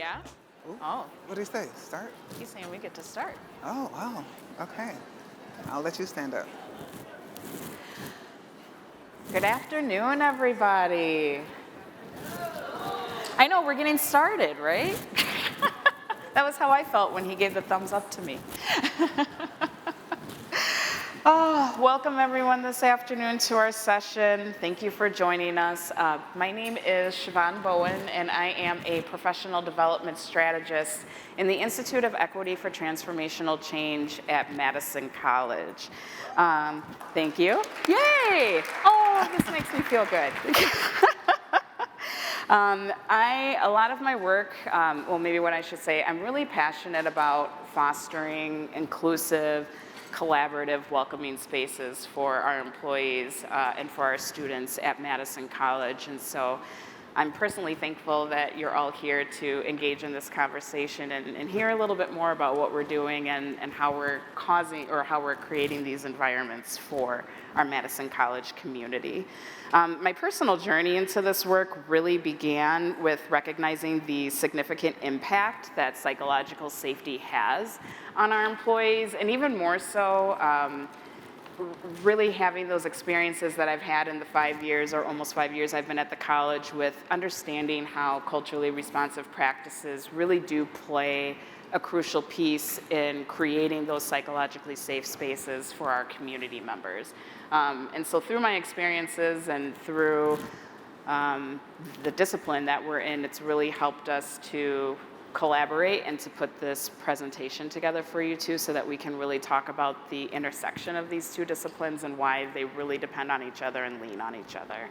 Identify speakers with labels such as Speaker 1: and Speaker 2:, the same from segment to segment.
Speaker 1: Yeah?
Speaker 2: Ooh,
Speaker 1: Oh,
Speaker 2: what did he say? Start?
Speaker 1: he's saying we get to start.
Speaker 2: Oh, wow. Okay. I'll let you stand up.
Speaker 1: Good afternoon, everybody. I know we're getting started, right? That was how I felt when he gave the thumbs up to me. Oh, welcome everyone this afternoon to our session. Thank you for joining us. My name is Siobhan Bowen, and I am a professional development strategist in the Institute of Equity for Transformational Change at Madison College. Thank you. Yay! Oh, this makes me feel good. A lot of my work, well, maybe what I should say, I'm really passionate about fostering inclusive, collaborative, welcoming spaces for our employees and for our students at Madison College. And so I'm personally thankful that you're all here to engage in this conversation and hear a little bit more about what we're doing and how we're creating these environments for our Madison College community. My personal journey into this work really began with recognizing the significant impact that psychological safety has on our employees, and even more so, really having those experiences that I've had in the 5 years or almost 5 years I've been at the college with understanding how culturally responsive practices really do play a crucial piece in creating those psychologically safe spaces for our community members. And so through my experiences and through the discipline that we're in, it's really helped us to collaborate and to put this presentation together for you too, so that we can really talk about the intersection of these two disciplines and why they really depend on each other and lean on each other.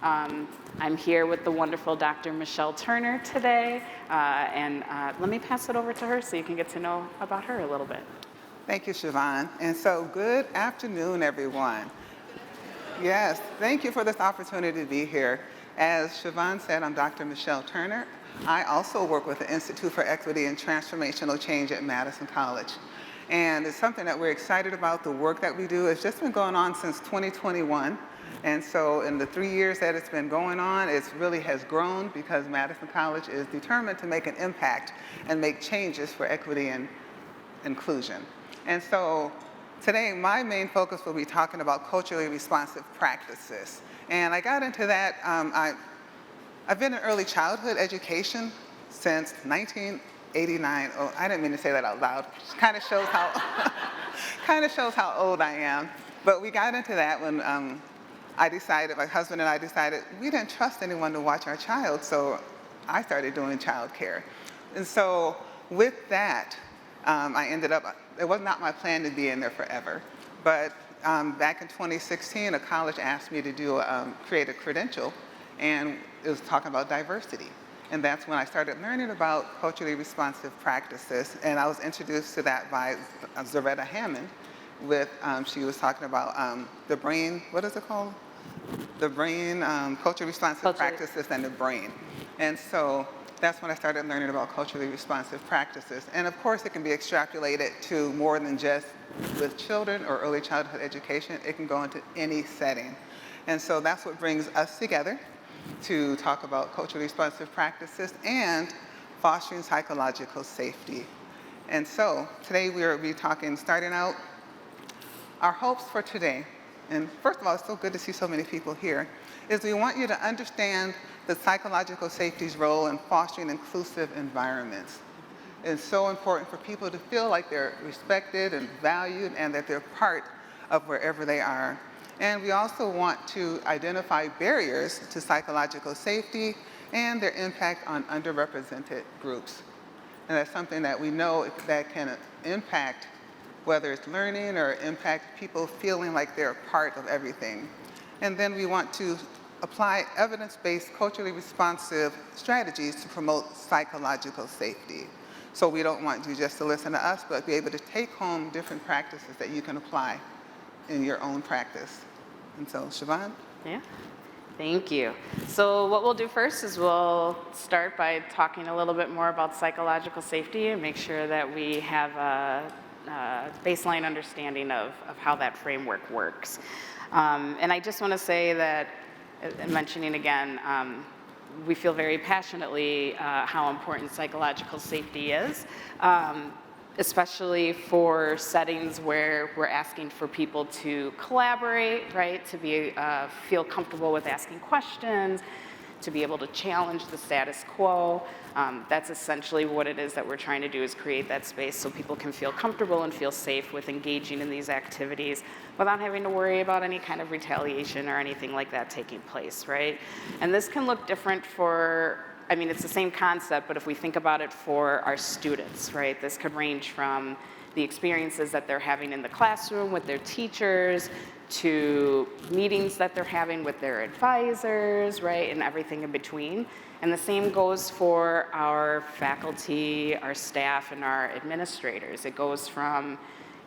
Speaker 1: I'm here with the wonderful Dr. Michelle Turner today, and let me pass it over to her so you can get to know about her a little bit.
Speaker 2: Thank you, Siobhan. And so, good afternoon, everyone. Yes, thank you for this opportunity to be here. As Siobhan said, I'm Dr. Michelle Turner. I also work with the Institute for Equity and Transformational Change at Madison College. And it's something that we're excited about. The work that we do has just been going on since 2021. And so in the 3 years that it's been going on, it really has grown because Madison College is determined to make an impact and make changes for equity and inclusion. And so today, my main focus will be talking about culturally responsive practices. And I got into that, I've been in early childhood education since 1989. Oh, I didn't mean to say that out loud. Kind of shows how old I am. But we got into that when my husband and I decided we didn't trust anyone to watch our child, so I started doing childcare. And so with that, I ended up, it was not my plan to be in there forever, but back in 2016, a college asked me to create a credential, and it was talking about diversity. And that's when I started learning about culturally responsive practices, and I was introduced to that by Zaretta Hammond she was talking about the brain, what is it called? The brain, culturally responsive practices and the brain. And so that's when I started learning about culturally responsive practices. And of course, it can be extrapolated to more than just with children or early childhood education. It can go into any setting. And so that's what brings us together to talk about culturally responsive practices and fostering psychological safety. And so today we will be starting out our hopes for today. And first of all, it's so good to see so many people here, is we want you to understand the psychological safety's role in fostering inclusive environments. It's so important for people to feel like they're respected and valued and that they're part of wherever they are. And we also want to identify barriers to psychological safety and their impact on underrepresented groups. And that's something that we know that can impact whether it's learning or impact people feeling like they're a part of everything. And then we want to apply evidence-based, culturally responsive strategies to promote psychological safety. So we don't want you just to listen to us, but be able to take home different practices that you can apply in your own practice. And so, Siobhan?
Speaker 1: Yeah, thank you. So what we'll do first is we'll start by talking a little bit more about psychological safety and make sure that we have a baseline understanding of how that framework works. And I just want to say that, mentioning again, we feel very passionately how important psychological safety is, especially for settings where we're asking for people to collaborate, right? To be feel comfortable with asking questions, to be able to challenge the status quo. That's essentially what it is that we're trying to do, is create that space so people can feel comfortable and feel safe with engaging in these activities without having to worry about any kind of retaliation or anything like that taking place, right? And this can look different for, I mean, it's the same concept, but if we think about it for our students, right? This could range from the experiences that they're having in the classroom with their teachers, to meetings that they're having with their advisors, right, and everything in between. And the same goes for our faculty, our staff, and our administrators. It goes from,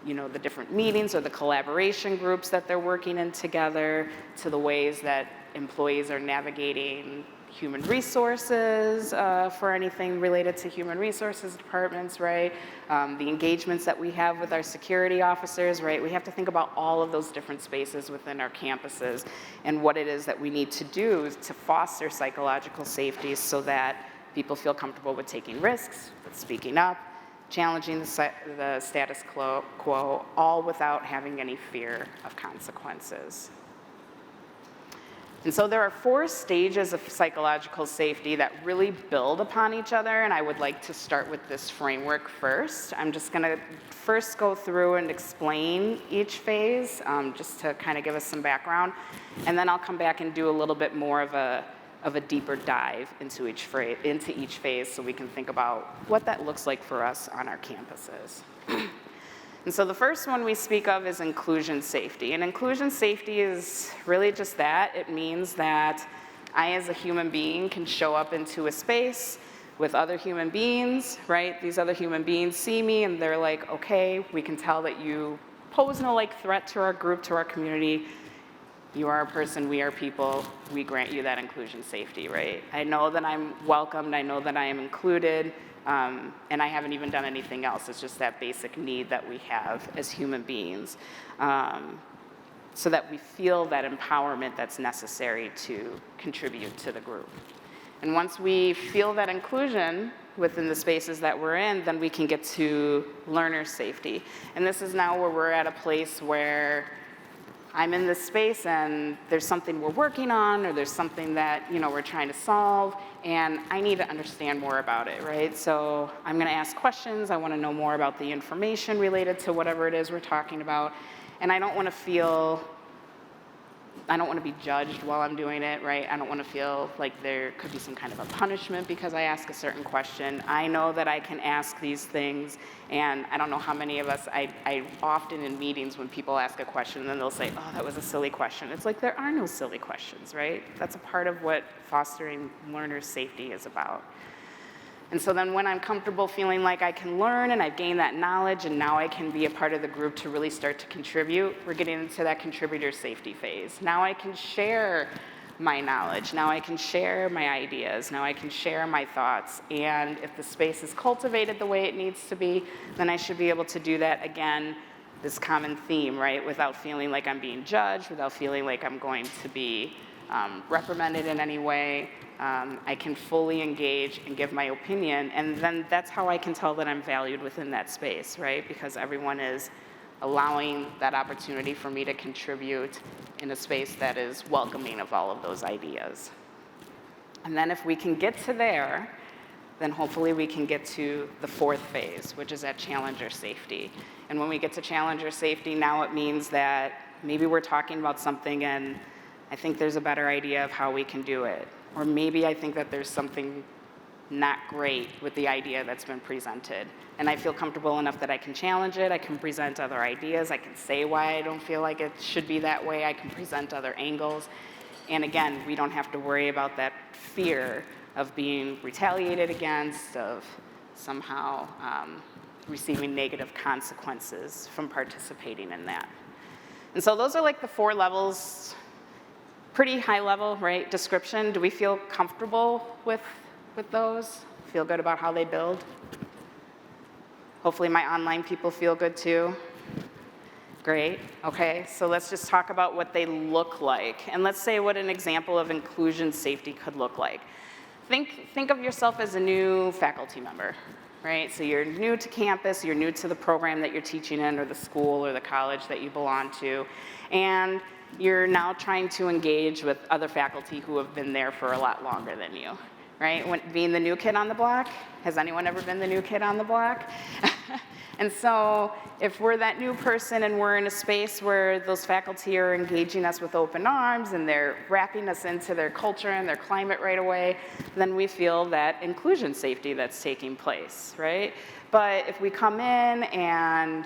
Speaker 1: you know, the different meetings or the collaboration groups that they're working in together, to the ways that employees are navigating human resources for anything related to human resources departments, right? The engagements that we have with our security officers, right? We have to think about all of those different spaces within our campuses and what it is that we need to do to foster psychological safety so that people feel comfortable with taking risks, with speaking up, challenging the status quo, all without having any fear of consequences. And so there are 4 stages of psychological safety that really build upon each other, and I would like to start with this framework first. I'm just gonna first go through and explain each phase, just to kind of give us some background, and then I'll come back and do a little bit more of a deeper dive into each phase so we can think about what that looks like for us on our campuses. And so the first one we speak of is inclusion safety. And inclusion safety is really just that. It means that I, as a human being, can show up into a space with other human beings, right? These other human beings see me and they're like, okay, we can tell that you pose no threat to our group, to our community. You are a person, we are people, we grant you that inclusion safety, right? I know that I'm welcomed, I know that I am included, and I haven't even done anything else. It's just that basic need that we have as human beings, so that we feel that empowerment that's necessary to contribute to the group. And once we feel that inclusion within the spaces that we're in, then we can get to learner safety. And this is now where we're at a place where I'm in this space and there's something we're working on, or there's something that, you know, we're trying to solve, and I need to understand more about it, right? So I'm gonna ask questions, I wanna know more about the information related to whatever it is we're talking about, and I don't wanna be judged while I'm doing it, right? I don't wanna feel like there could be some kind of a punishment because I ask a certain question. I know that I can ask these things, and I don't know how many of us, I often in meetings when people ask a question and then they'll say, oh, that was a silly question. It's like, there are no silly questions, right? That's a part of what fostering learner safety is about. And so then when I'm comfortable feeling like I can learn and I've gained that knowledge and now I can be a part of the group to really start to contribute, we're getting into that contributor safety phase. Now I can share my knowledge, now I can share my ideas, now I can share my thoughts, and if the space is cultivated the way it needs to be, then I should be able to do that again, this common theme, right, without feeling like I'm being judged, without feeling like I'm going to be reprimanded in any way. I can fully engage and give my opinion, and then that's how I can tell that I'm valued within that space, right? Because everyone is allowing that opportunity for me to contribute in a space that is welcoming of all of those ideas. And then if we can get to there, then hopefully we can get to the 4th phase, which is at challenger safety. And when we get to challenger safety, now it means that maybe we're talking about something and I think there's a better idea of how we can do it. Or maybe I think that there's something not great with the idea that's been presented. And I feel comfortable enough that I can challenge it, I can present other ideas, I can say why I don't feel like it should be that way, I can present other angles. And again, we don't have to worry about that fear of being retaliated against, of somehow receiving negative consequences from participating in that. And so those are like the 4 levels. Pretty high level, right, description. Do we feel comfortable with those? Feel good about how they build? Hopefully my online people feel good too. Great, okay, so let's just talk about what they look like. And let's say what an example of inclusion safety could look like. Think of yourself as a new faculty member, right? So you're new to campus, you're new to the program that you're teaching in, or the school or the college that you belong to, and you're now trying to engage with other faculty who have been there for a lot longer than you, right? Being the new kid on the block, has anyone ever been the new kid on the block? And so if we're that new person and we're in a space where those faculty are engaging us with open arms and they're wrapping us into their culture and their climate right away, then we feel that inclusion safety that's taking place, right? But if we come in and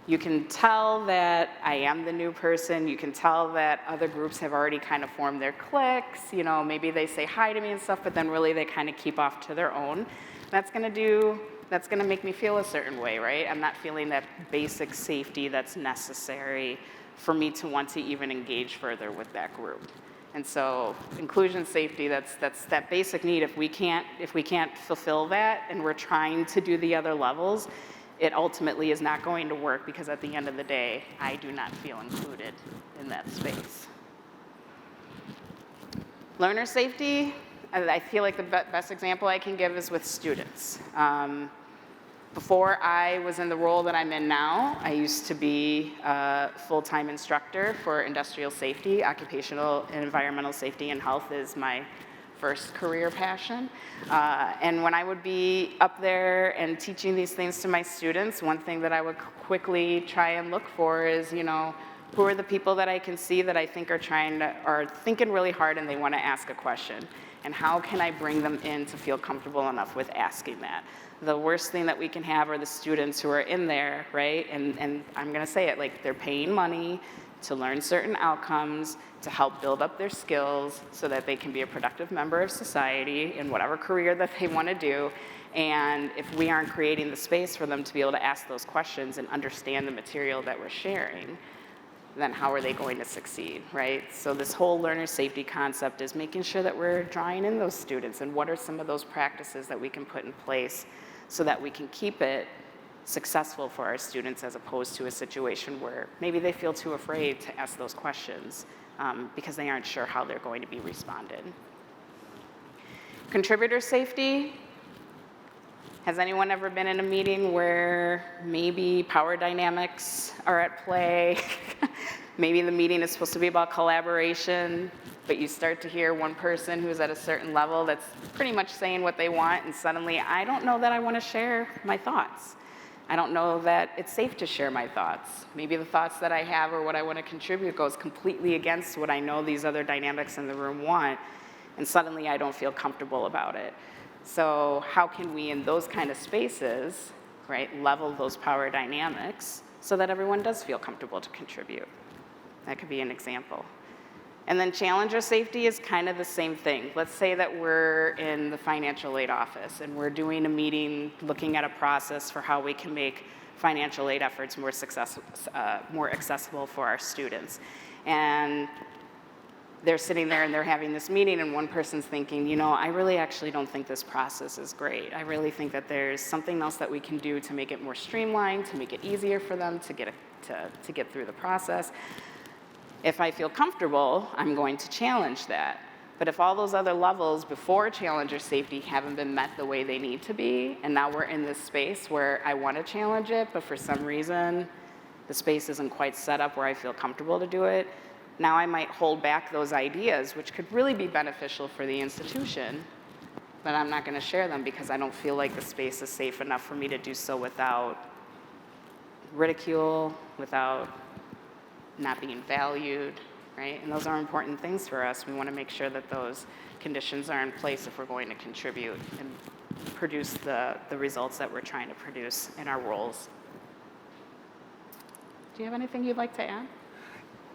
Speaker 1: you can tell that I am the new person, you can tell that other groups have already kind of formed their cliques, you know, maybe they say hi to me and stuff, but then really they kind of keep off to their own. That's gonna make me feel a certain way, right? I'm not feeling that basic safety that's necessary for me to want to even engage further with that group. And so inclusion safety, that's that basic need. If we can't fulfill that and we're trying to do the other levels, it ultimately is not going to work, because at the end of the day, I do not feel included in that space. Learner safety, I feel like the best example I can give is with students. Before I was in the role that I'm in now, I used to be a full-time instructor for industrial safety. Occupational and environmental safety and health is my first career passion. And when I would be up there and teaching these things to my students, one thing that I would quickly try and look for is, you know, who are the people that I can see that I think are thinking really hard and they want to ask a question? And how can I bring them in to feel comfortable enough with asking that? The worst thing that we can have are the students who are in there, right? And I'm gonna say it, like, they're paying money to learn certain outcomes, to help build up their skills so that they can be a productive member of society in whatever career that they want to do. And if we aren't creating the space for them to be able to ask those questions and understand the material that we're sharing, then how are they going to succeed, right? So this whole learner safety concept is making sure that we're drawing in those students, and what are some of those practices that we can put in place so that we can keep it successful for our students, as opposed to a situation where maybe they feel too afraid to ask those questions because they aren't sure how they're going to be responded. Contributor safety. Has anyone ever been in a meeting where maybe power dynamics are at play? Maybe the meeting is supposed to be about collaboration, but you start to hear one person who's at a certain level that's pretty much saying what they want, and suddenly, I don't know that I want to share my thoughts. I don't know that it's safe to share my thoughts. Maybe the thoughts that I have or what I want to contribute goes completely against what I know these other dynamics in the room want, and suddenly I don't feel comfortable about it. So how can we, in those kind of spaces, right, level those power dynamics so that everyone does feel comfortable to contribute? That could be an example. And then challenger safety is kind of the same thing. Let's say that we're in the financial aid office and we're doing a meeting looking at a process for how we can make financial aid efforts more accessible for our students. And they're sitting there and they're having this meeting, and one person's thinking, you know, I really actually don't think this process is great. I really think that there's something else that we can do to make it more streamlined, to make it easier for them to get through the process. If I feel comfortable, I'm going to challenge that. But if all those other levels before challenger safety haven't been met the way they need to be, and now we're in this space where I want to challenge it, but for some reason the space isn't quite set up where I feel comfortable to do it, now I might hold back those ideas, which could really be beneficial for the institution, but I'm not going to share them because I don't feel like the space is safe enough for me to do so without ridicule, without not being valued, right? And those are important things for us. We want to make sure that those conditions are in place if we're going to contribute and produce the results that we're trying to produce in our roles. Do you have anything you'd like to add?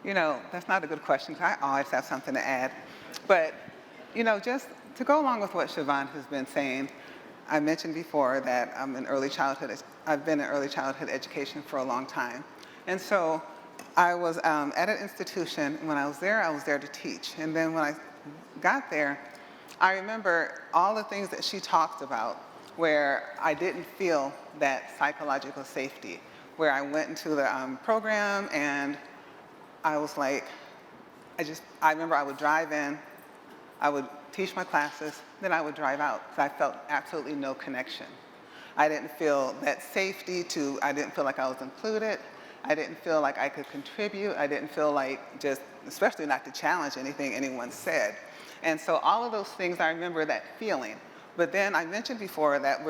Speaker 2: You know, that's not a good question, because I always have something to add. But, you know, just to go along with what Siobhan has been saying, I mentioned before that I've been in early childhood education for a long time. And so I was at an institution. When I was there to teach. And then when I got there, I remember all the things that she talked about where I didn't feel that psychological safety, where I went into the program and I was like, I remember I would drive in, I would teach my classes, then I would drive out because I felt absolutely no connection. I didn't feel that safety I didn't feel like I was included. I didn't feel like I could contribute. I didn't feel like especially not to challenge anything anyone said. And so all of those things, I remember that feeling. But then I mentioned before that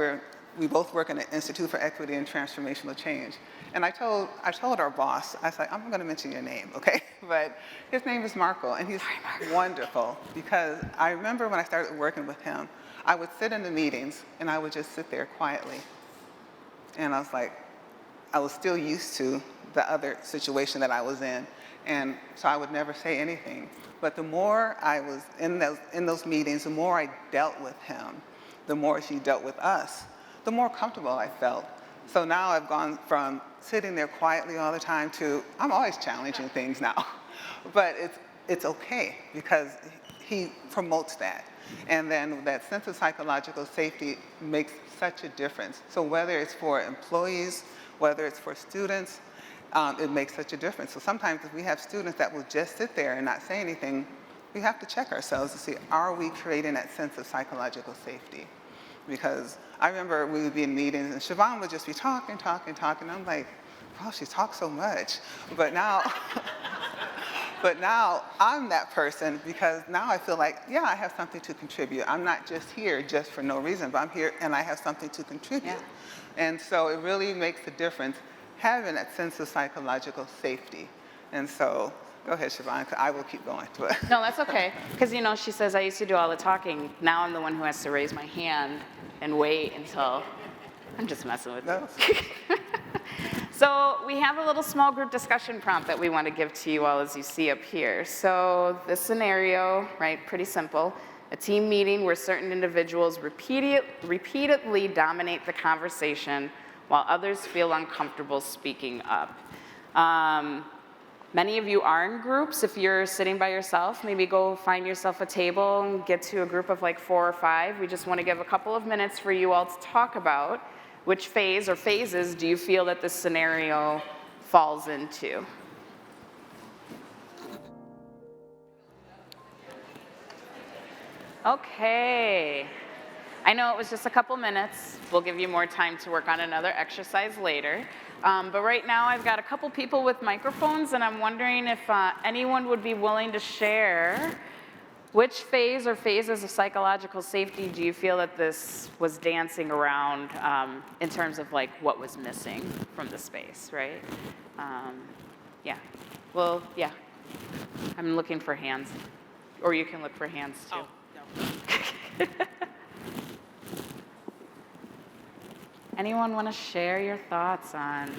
Speaker 2: we both work in the Institute for Equity and Transformational Change. And I told our boss, I said, I'm going to mention your name, okay? But his name is Marco, and he's wonderful because I remember when I started working with him, I would sit in the meetings and I would just sit there quietly. And I was like, I was still used to the other situation that I was in, and so I would never say anything. But the more I was in those meetings, the more I dealt with him, the more he dealt with us, the more comfortable I felt. So now I've gone from sitting there quietly all the time to I'm always challenging things now. But it's okay because he promotes that. And then that sense of psychological safety makes such a difference. So whether it's for employees, whether it's for students, it makes such a difference. So sometimes if we have students that will just sit there and not say anything, we have to check ourselves to see, are we creating that sense of psychological safety? Because I remember we would be in meetings and Siobhan would just be talking. I'm like, wow, she talks so much. But now, I'm that person because now I feel like, yeah, I have something to contribute. I'm not just here just for no reason, but I'm here and I have something to contribute. Yeah. And so it really makes a difference having that sense of psychological safety. And so, go ahead, Siobhan, 'cause I will keep going to it.
Speaker 1: No, that's okay. Because, she says, I used to do all the talking. Now I'm the one who has to raise my hand and wait until, I'm just messing with you. So we have a little small group discussion prompt that we want to give to you all as you see up here. So this scenario, right, pretty simple. A team meeting where certain individuals repeatedly dominate the conversation while others feel uncomfortable speaking up. Many of you are in groups. If you're sitting by yourself, maybe go find yourself a table and get to a group of like 4 or 5. We just want to give a couple of minutes for you all to talk about which phase or phases do you feel that this scenario falls into. Okay. I know it was just a couple minutes. We'll give you more time to work on another exercise later. But right now I've got a couple people with microphones and I'm wondering if anyone would be willing to share which phase or phases of psychological safety do you feel that this was dancing around in terms of like what was missing from the space, right? Yeah. Well, yeah. I'm looking for hands. Or you can look for hands too. Oh, no. Anyone want to share your thoughts on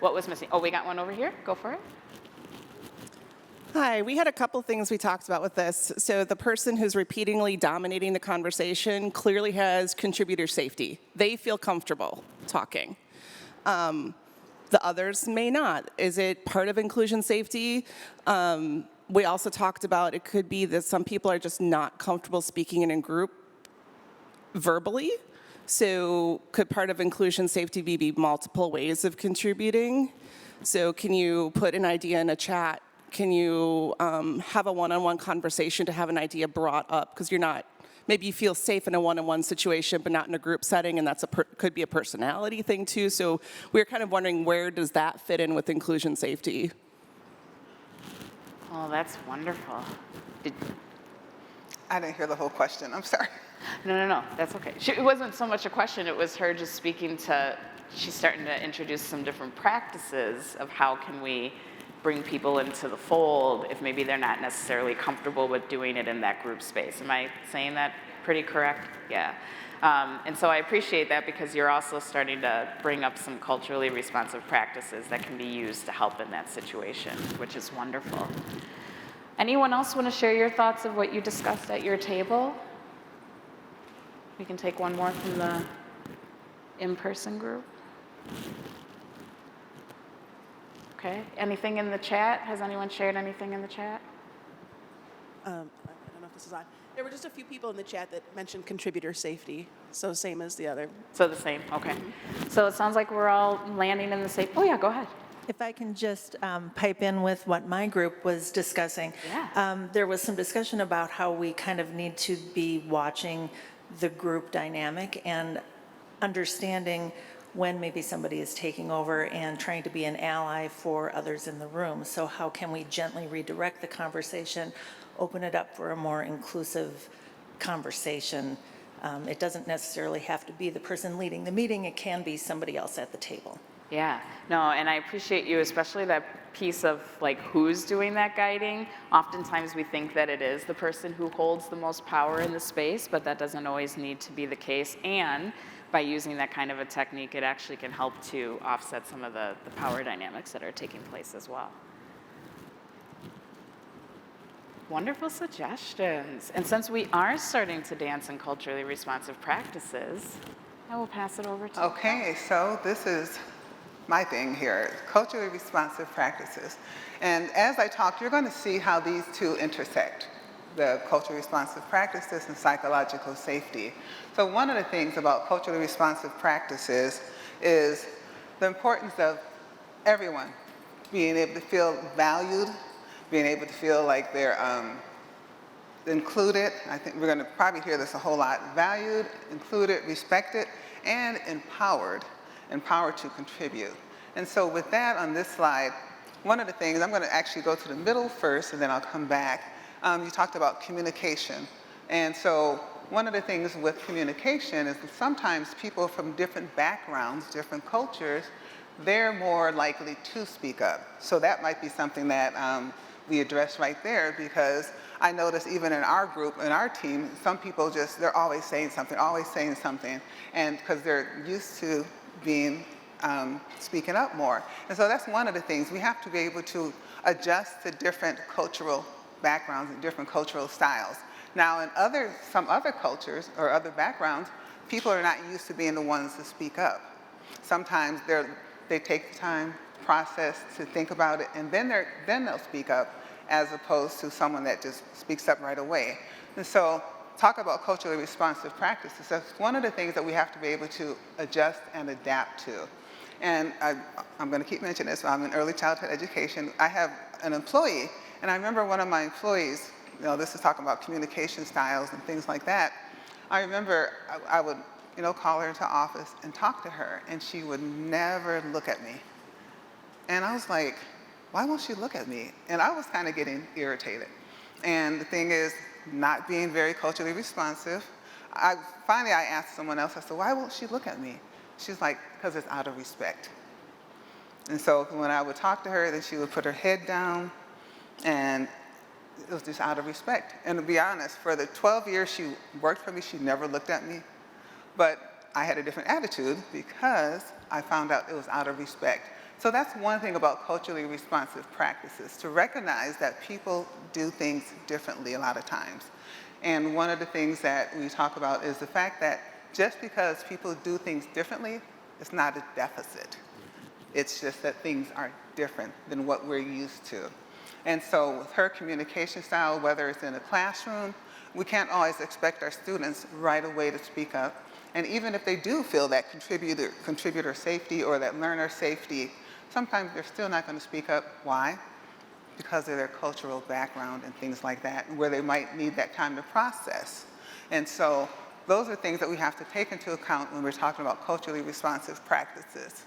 Speaker 1: what was missing? Oh, we got one over here. Go for it.
Speaker 3: Hi, we had a couple things we talked about with this. So the person who's repeatedly dominating the conversation clearly has contributor safety. They feel comfortable talking. The others may not. Is it part of inclusion safety? We also talked about it could be that some people are just not comfortable speaking in a group verbally. So could part of inclusion safety be multiple ways of contributing? So can you put an idea in a chat? Can you have a one-on-one conversation to have an idea brought up? Because maybe you feel safe in a one-on-one situation, but not in a group setting, and that's could be a personality thing too. So we're kind of wondering where does that fit in with inclusion safety?
Speaker 1: Oh, that's wonderful.
Speaker 2: I didn't hear the whole question. I'm sorry.
Speaker 1: No, that's okay. It wasn't so much a question, it was her just speaking to, she's starting to introduce some different practices of how can we bring people into the fold if maybe they're not necessarily comfortable with doing it in that group space. Am I saying that pretty correct? Yeah. And so I appreciate that because you're also starting to bring up some culturally responsive practices that can be used to help in that situation, which is wonderful. Anyone else want to share your thoughts of what you discussed at your table? We can take one more from the in-person group. Okay, anything in the chat? Has anyone shared anything in the chat?
Speaker 4: I don't know if this is on.
Speaker 3: There were just a few people in the chat that mentioned contributor safety, so same as the other.
Speaker 1: So the same, okay. So it sounds like we're all landing in the same, oh yeah, go ahead.
Speaker 4: If I can just pipe in with what my group was discussing.
Speaker 1: Yeah.
Speaker 4: There was some discussion about how we kind of need to be watching the group dynamic and understanding when maybe somebody is taking over and trying to be an ally for others in the room. So how can we gently redirect the conversation, open it up for a more inclusive conversation? It doesn't necessarily have to be the person leading the meeting. It can be somebody else at the table.
Speaker 1: Yeah, no, and I appreciate you, especially that piece of like who's doing that guiding. Oftentimes we think that it is the person who holds the most power in the space, but that doesn't always need to be the case. And by using that kind of a technique, it actually can help to offset some of the power dynamics that are taking place as well. Wonderful suggestions. And since we are starting to dance in culturally responsive practices, I will pass it over to
Speaker 2: Okay, so this is my thing here, culturally responsive practices. And as I talk, you're going to see how these two intersect, the culturally responsive practices and psychological safety. So one of the things about culturally responsive practices is the importance of everyone being able to feel valued, being able to feel like they're included. I think we're going to probably hear this a whole lot. Valued, included, respected, and empowered to contribute. And so with that on this slide, one of the things, I'm going to actually go to the middle first and then I'll come back. You talked about communication. And so one of the things with communication is that sometimes people from different backgrounds, different cultures, they're more likely to speak up. So that might be something that we address right there, because I notice even in our group, in our team, some people just, they're always saying something, and because they're used to being, speaking up more. And so that's one of the things. We have to be able to adjust to different cultural backgrounds and different cultural styles. Now in some other cultures or other backgrounds, people are not used to being the ones to speak up. Sometimes they take the time, process to think about it, and then they'll speak up, as opposed to someone that just speaks up right away. And so talk about culturally responsive practices. That's one of the things that we have to be able to adjust and adapt to. And I'm going to keep mentioning this. I'm in early childhood education. I have an employee, and I remember one of my employees, this is talking about communication styles and things like that. I remember I would call her into office and talk to her, and she would never look at me. And I was like, why won't she look at me? And I was kind of getting irritated. And the thing is, not being very culturally responsive, finally I asked someone else, I said, why won't she look at me? She's like, because it's out of respect. And so when I would talk to her, then she would put her head down, and it was just out of respect. And to be honest, for the 12 years she worked for me, she never looked at me. But I had a different attitude because I found out it was out of respect. So that's one thing about culturally responsive practices, to recognize that people do things differently a lot of times. And one of the things that we talk about is the fact that just because people do things differently, it's not a deficit. It's just that things are different than what we're used to. And so with her communication style, whether it's in a classroom, we can't always expect our students right away to speak up. And even if they do feel that contributor safety or that learner safety, sometimes they're still not going to speak up. Why? Because of their cultural background and things like that, where they might need that time to process. And so those are things that we have to take into account when we're talking about culturally responsive practices.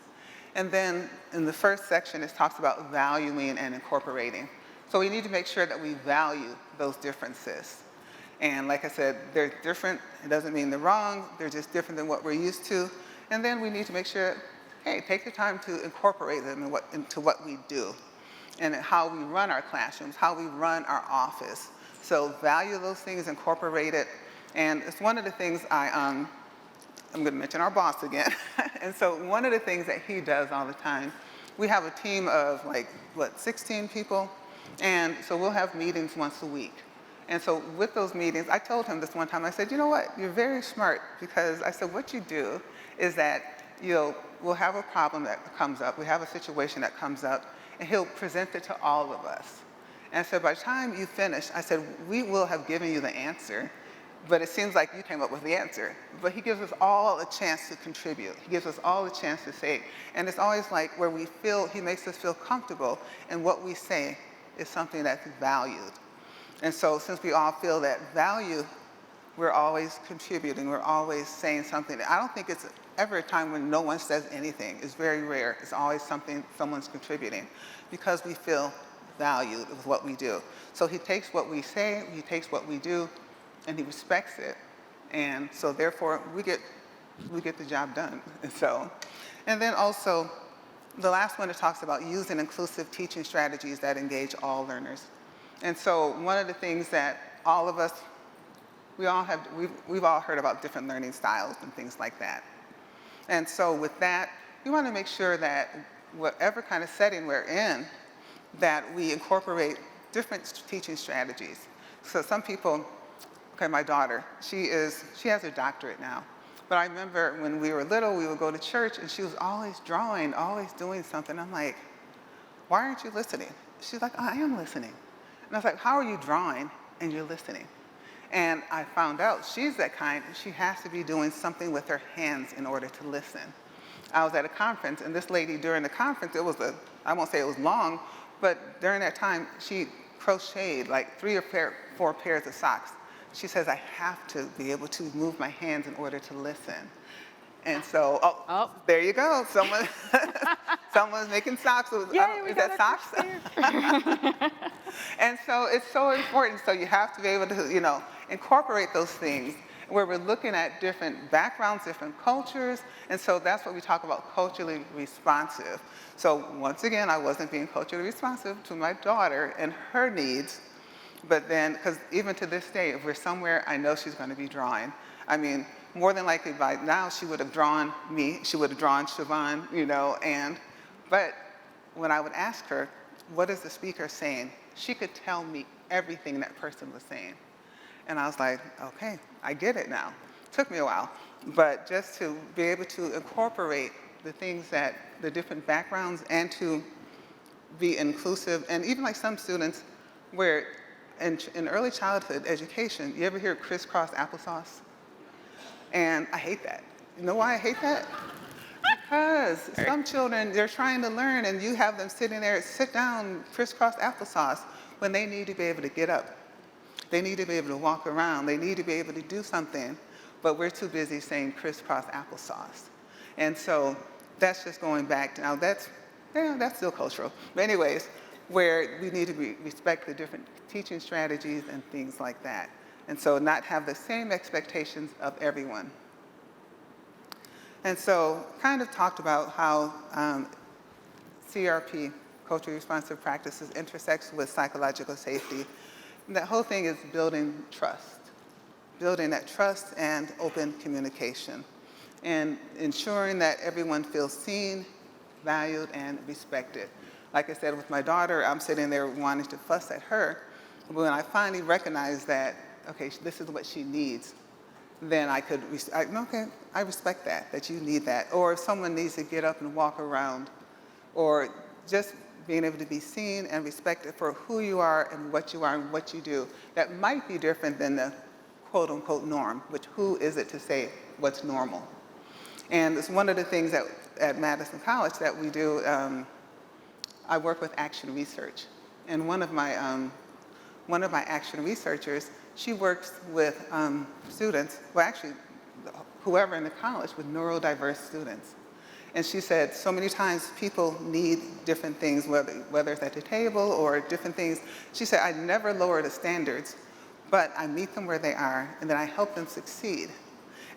Speaker 2: And then in the first section, it talks about valuing and incorporating. So we need to make sure that we value those differences. And like I said, they're different. It doesn't mean they're wrong. They're just different than what we're used to. And then we need to make sure, hey, take the time to incorporate them into what we do and how we run our classrooms, how we run our office. So value those things, incorporate it. And it's one of the things I'm going to mention our boss again. And so one of the things that he does all the time, we have a team of 16 people. And so we'll have meetings once a week. And so with those meetings, I told him this one time, I said, you know what, you're very smart, because I said, what you do is that we'll have a problem that comes up, we have a situation that comes up, and he'll present it to all of us. And so by the time you finish, I said, we will have given you the answer, but it seems like you came up with the answer. But he gives us all a chance to contribute. He gives us all a chance to say, and it's always like where we feel, he makes us feel comfortable, and what we say is something that's valued. And so since we all feel that value, we're always contributing, we're always saying something. I don't think it's ever a time when no one says anything. It's very rare. It's always something someone's contributing because we feel valued with what we do. So he takes what we say, he takes what we do, and he respects it. And so therefore, we get the job done. And then also, the last one, it talks about using inclusive teaching strategies that engage all learners. And so one of the things that all of us, we've all heard about different learning styles and things like that. And so with that, we want to make sure that whatever kind of setting we're in, that we incorporate different teaching strategies. So some people, okay, my daughter, she has her doctorate now. But I remember when we were little, we would go to church and she was always drawing, always doing something. I'm like, why aren't you listening? She's like, I am listening. And I was like, how are you drawing and you're listening? And I found out she's that kind, she has to be doing something with her hands in order to listen. I was at a conference, and this lady during the conference, I won't say it was long, but during that time, she crocheted like 3 or 4 pairs of socks. She says, I have to be able to move my hands in order to listen. And so, there you go. Someone's making socks. Is that socks? And so it's so important. So you have to be able to, incorporate those things where we're looking at different backgrounds, different cultures. And so that's what we talk about, culturally responsive. So once again, I wasn't being culturally responsive to my daughter and her needs. But then, because even to this day, if we're somewhere, I know she's going to be drawing. I mean, more than likely by now, she would have drawn me, she would have drawn Siobhan, but when I would ask her, what is the speaker saying? She could tell me everything that person was saying. And I was like, okay, I get it now. Took me a while, but just to be able to incorporate the things that, the different backgrounds, and to be inclusive, and even like some students where in early childhood education, you ever hear crisscross applesauce? And I hate that. You know why I hate that? Because some children, they're trying to learn and you have them sitting there, sit down, crisscross applesauce, when they need to be able to get up. They need to be able to walk around. They need to be able to do something, but we're too busy saying crisscross applesauce. And so that's just going back to, now that's still cultural. But anyways, where we need to respect the different teaching strategies and things like that. And so not have the same expectations of everyone. And so kind of talked about how CRP, culturally responsive practices, intersects with psychological safety. And that whole thing is building that trust and open communication, and ensuring that everyone feels seen, valued, and respected. Like I said, with my daughter, I'm sitting there wanting to fuss at her. But when I finally recognized that, okay, this is what she needs, then I could, okay, I respect that you need that. Or if someone needs to get up and walk around, or just being able to be seen and respected for who you are and what you do, that might be different than the quote unquote norm, which who is it to say what's normal? And it's one of the things that at Madison College that we do, I work with action research. And one of my action researchers, she works with students, well actually, whoever in the college, with neurodiverse students. And she said so many times people need different things, whether it's at the table or different things. She said, I never lower the standards, but I meet them where they are, and then I help them succeed.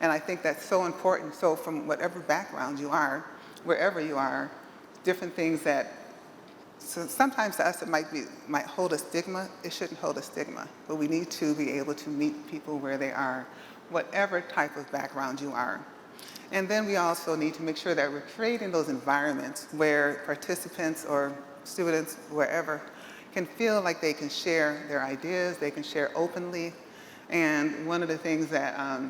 Speaker 2: And I think that's so important. So from whatever background you are, wherever you are, different things that, so sometimes to us it might hold a stigma. It shouldn't hold a stigma, but we need to be able to meet people where they are, whatever type of background you are. And then we also need to make sure that we're creating those environments where participants or students, wherever, can feel like they can share their ideas, they can share openly. And one of the things that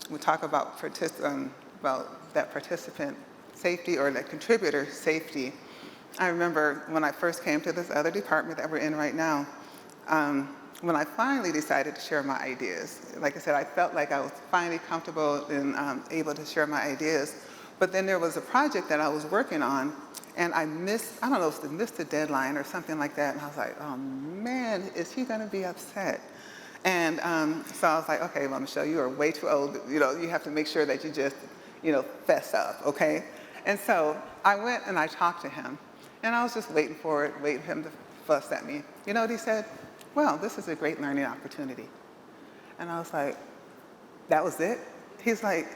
Speaker 2: we talk about that participant safety or that contributor safety. I remember when I first came to this other department that we're in right now, when I finally decided to share my ideas. Like I said, I felt like I was finally comfortable and able to share my ideas. But then there was a project that I was working on, and I don't know if I missed the deadline or something like that. And I was like, oh man, is he going to be upset? And so I was like, okay, well, Michelle, you are way too old. You know, you have to make sure that you just, fess up, okay? And so I went and I talked to him. And I was just waiting for him to fuss at me. You know what he said? Well, this is a great learning opportunity. And I was like, that was it? He's like,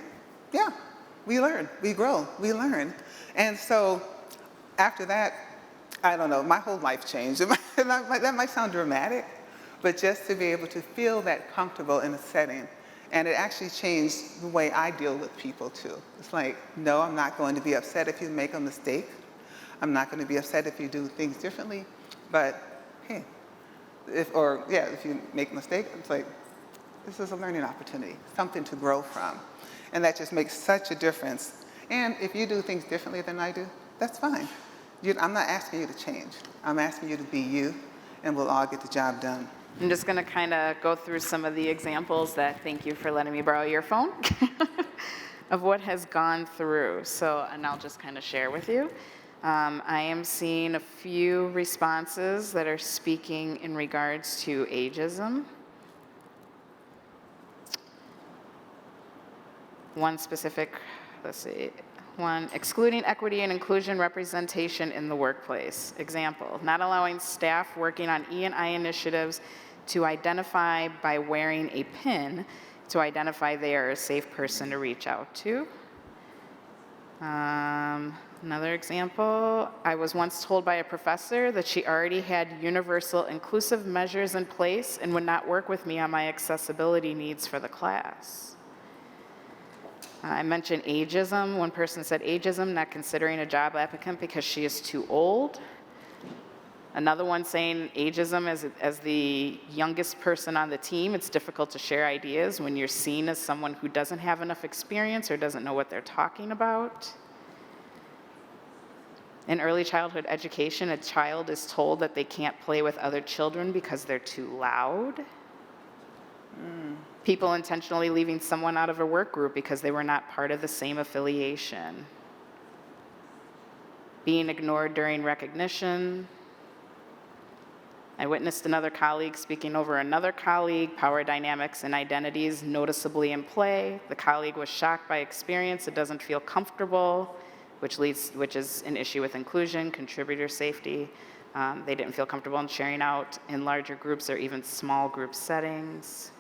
Speaker 2: yeah, we learn, we grow, we learn. And so after that, I don't know, my whole life changed. That might sound dramatic, but just to be able to feel that comfortable in a setting. And it actually changed the way I deal with people too. It's like, no, I'm not going to be upset if you make a mistake. I'm not going to be upset if you do things differently. But hey, if you make a mistake, it's like, this is a learning opportunity, something to grow from. And that just makes such a difference. And if you do things differently than I do, that's fine. I'm not asking you to change. I'm asking you to be you, and we'll all get the job done.
Speaker 1: I'm just going to kind of go through some of the examples that, thank you for letting me borrow your phone, of what has gone through. And I'll just kind of share with you. I am seeing a few responses that are speaking in regards to ageism. One specific, one, excluding equity and inclusion representation in the workplace. Example, not allowing staff working on E&I initiatives to identify by wearing a pin to identify they are a safe person to reach out to. Another example, I was once told by a professor that she already had universal inclusive measures in place and would not work with me on my accessibility needs for the class. I mentioned ageism. One person said ageism, not considering a job applicant because she is too old. Another one saying ageism as the youngest person on the team, it's difficult to share ideas when you're seen as someone who doesn't have enough experience or doesn't know what they're talking about. In early childhood education, a child is told that they can't play with other children because they're too loud. People intentionally leaving someone out of a work group because they were not part of the same affiliation. Being ignored during recognition. I witnessed another colleague speaking over another colleague, power dynamics and identities noticeably in play. The colleague was shocked by experience, it doesn't feel comfortable, which is an issue with inclusion, contributor safety. They didn't feel comfortable in sharing out in larger groups or even small group settings.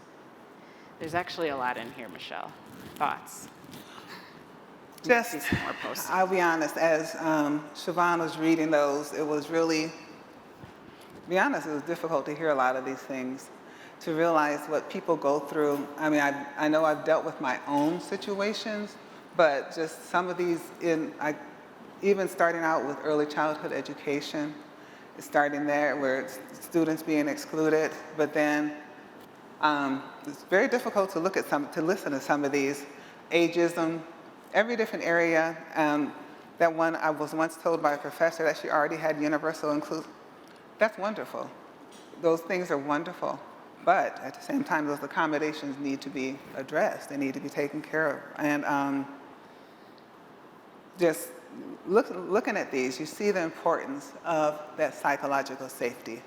Speaker 1: There's actually a lot in here, Michelle. Thoughts?
Speaker 2: Just,
Speaker 1: See some more posts.
Speaker 2: I'll be honest, as Siobhan was reading those, it was really, to be honest, it was difficult to hear a lot of these things, to realize what people go through. I mean, I know I've dealt with my own situations, but just some of these, even starting out with early childhood education, starting there where it's students being excluded, but then it's very difficult to listen to some of these. Ageism, every different area. That one, I was once told by a professor that she already had universal inclusion. That's wonderful. Those things are wonderful. But at the same time, those accommodations need to be addressed. They need to be taken care of. And just looking at these, you see the importance of that psychological safety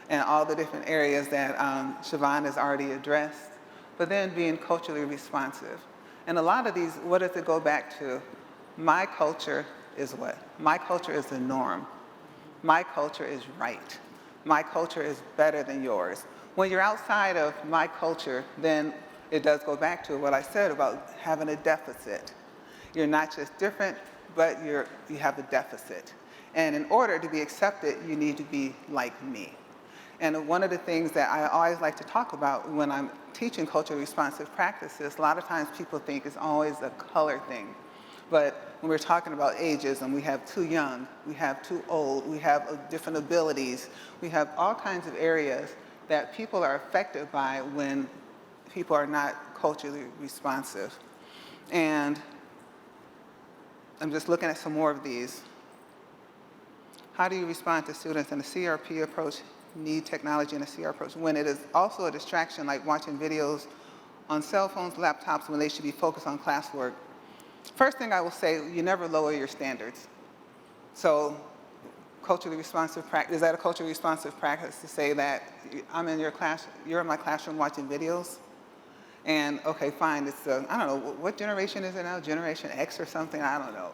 Speaker 2: and all the different areas that Siobhan has already addressed, but then being culturally responsive. And a lot of these, what does it go back to? My culture is what? My culture is the norm. My culture is right. My culture is better than yours. When you're outside of my culture, then it does go back to what I said about having a deficit. You're not just different, but you have a deficit. And in order to be accepted, you need to be like me. And one of the things that I always like to talk about when I'm teaching culturally responsive practices, a lot of times people think it's always a color thing. But when we're talking about ageism, we have too young, we have too old, we have different abilities, we have all kinds of areas that people are affected by when people are not culturally responsive. And I'm just looking at some more of these. How do you respond to students in the CRP approach need technology in a CR approach, when it is also a distraction, like watching videos on cell phones, laptops, when they should be focused on classwork. First thing I will say, you never lower your standards. So culturally responsive practice, is that a culturally responsive practice to say that I'm in your class, you're in my classroom watching videos? And okay, fine, it's, I don't know, what generation is it now? Generation X or something? I don't know.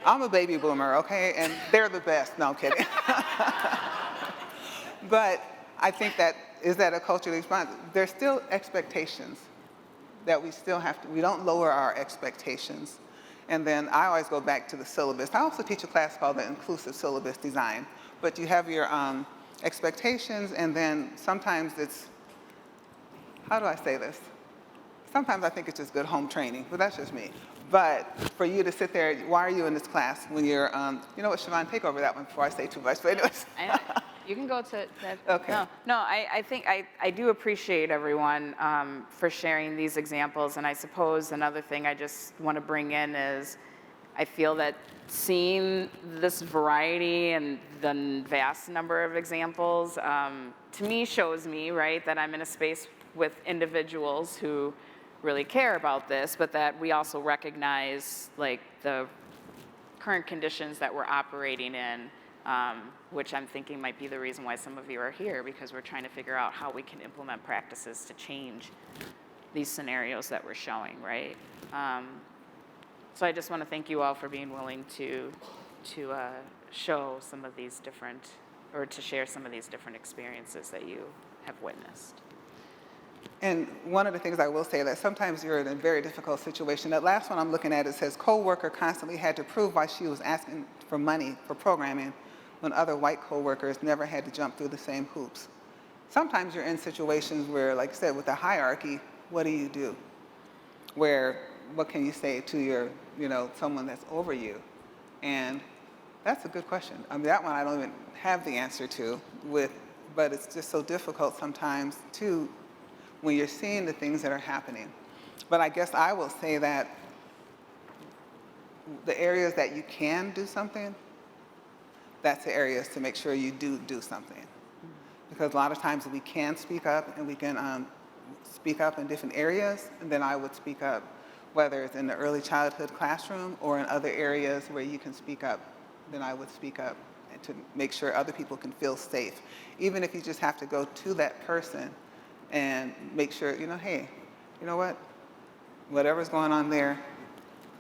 Speaker 2: I'm a baby boomer, okay? And they're the best. No, I'm kidding. But I think that, is that a culturally responsive? There's still expectations that we still have to, we don't lower our expectations. And then I always go back to the syllabus. I also teach a class called the inclusive syllabus design. But you have your expectations, and then sometimes it's, how do I say this? Sometimes I think it's just good home training, but that's just me. But for you to sit there, why are you in this class when you're, you know what, Siobhan, take over that one before I say too much. But anyways.
Speaker 1: You can go to that.
Speaker 2: Okay.
Speaker 1: No, I think I do appreciate everyone for sharing these examples. And I suppose another thing I just want to bring in is I feel that seeing this variety and the vast number of examples, to me shows me, right, that I'm in a space with individuals who really care about this, but that we also recognize like the current conditions that we're operating in, which I'm thinking might be the reason why some of you are here, because we're trying to figure out how we can implement practices to change these scenarios that we're showing, right? So I just want to thank you all for being willing to show some of these different, or to share some of these different experiences that you have witnessed.
Speaker 2: And one of the things I will say that sometimes you're in a very difficult situation. That last one I'm looking at, it says co-worker constantly had to prove why she was asking for money for programming when other white co-workers never had to jump through the same hoops. Sometimes you're in situations where, like I said, with the hierarchy, what do? Where, what can you say to your, you know, someone that's over you? And that's a good question. I mean, that one I don't even have the answer to but it's just so difficult sometimes to, when you're seeing the things that are happening. But I guess I will say that the areas that you can do something, that's the areas to make sure you do something. Because a lot of times we can speak up, and we can speak up in different areas, and then I would speak up, whether it's in the early childhood classroom or in other areas where you can speak up, then I would speak up to make sure other people can feel safe. Even if you just have to go to that person and make sure, you know, hey, you know what? Whatever's going on there,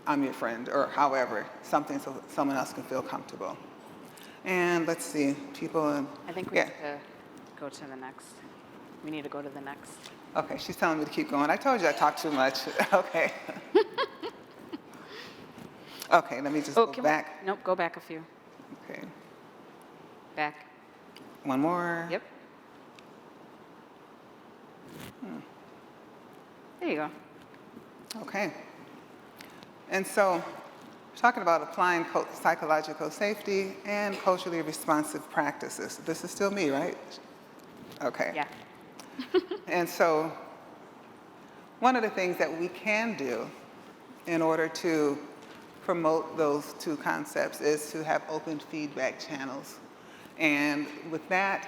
Speaker 2: I'm your friend, or however, something so someone else can feel comfortable. And let's see, people and
Speaker 1: I think we have to go to the next. We need to go to the next.
Speaker 2: Okay, she's telling me to keep going. I told you I talked too much. Okay. Okay, let me just go back.
Speaker 1: Nope, go back a few.
Speaker 2: Okay,
Speaker 1: Back.
Speaker 2: one more.
Speaker 1: Yep. There you go.
Speaker 2: Okay. And so, we're talking about applying psychological safety and culturally responsive practices. This is still me, right? Okay.
Speaker 1: Yeah.
Speaker 2: And so, one of the things that we can do in order to promote those two concepts is to have open feedback channels. And with that,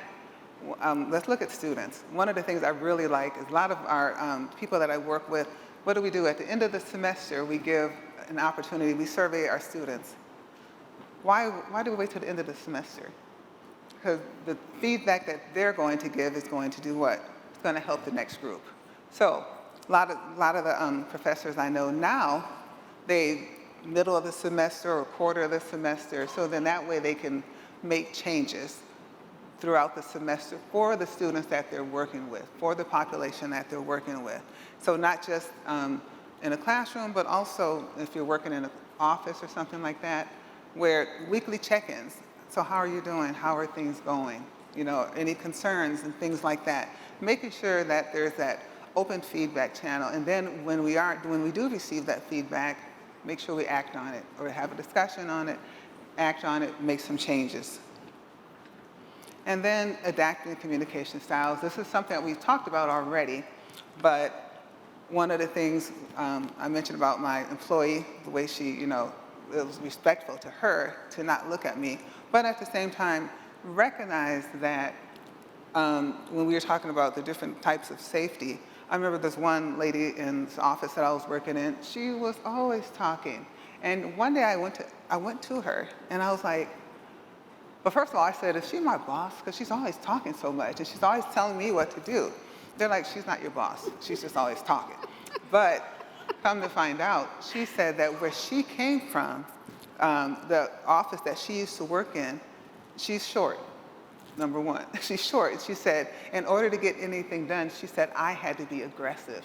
Speaker 2: let's look at students. One of the things I really like is a lot of our people that I work with, what do we do? At the end of the semester, we give an opportunity, we survey our students. Why do we wait till the end of the semester? Because the feedback that they're going to give is going to do what? It's going to help the next group. So a lot of the professors I know now, they middle of the semester or quarter of the semester, so then that way they can make changes throughout the semester for the students that they're working with, for the population that they're working with. So not just in a classroom, but also if you're working in an office or something like that, where weekly check-ins. So how are you doing? How are things going? You know, any concerns and things like that. Making sure that there's that open feedback channel. And then when we do receive that feedback, make sure we act on it or have a discussion on it, act on it, make some changes. And then adapting communication styles. This is something that we've talked about already, but one of the things I mentioned about my employee, the way she, you know, it was respectful to her to not look at me, but at the same time recognize that when we were talking about the different types of safety, I remember this one lady in the office that I was working in, she was always talking. And one day I went to her and I was like, but first of all, I said, is she my boss? Because she's always talking so much and she's always telling me what to do. They're like, she's not your boss. She's just always talking. But come to find out, she said that where she came from, the office that she used to work in, she's short, number one. She's short. She said, in order to get anything done, she said, I had to be aggressive.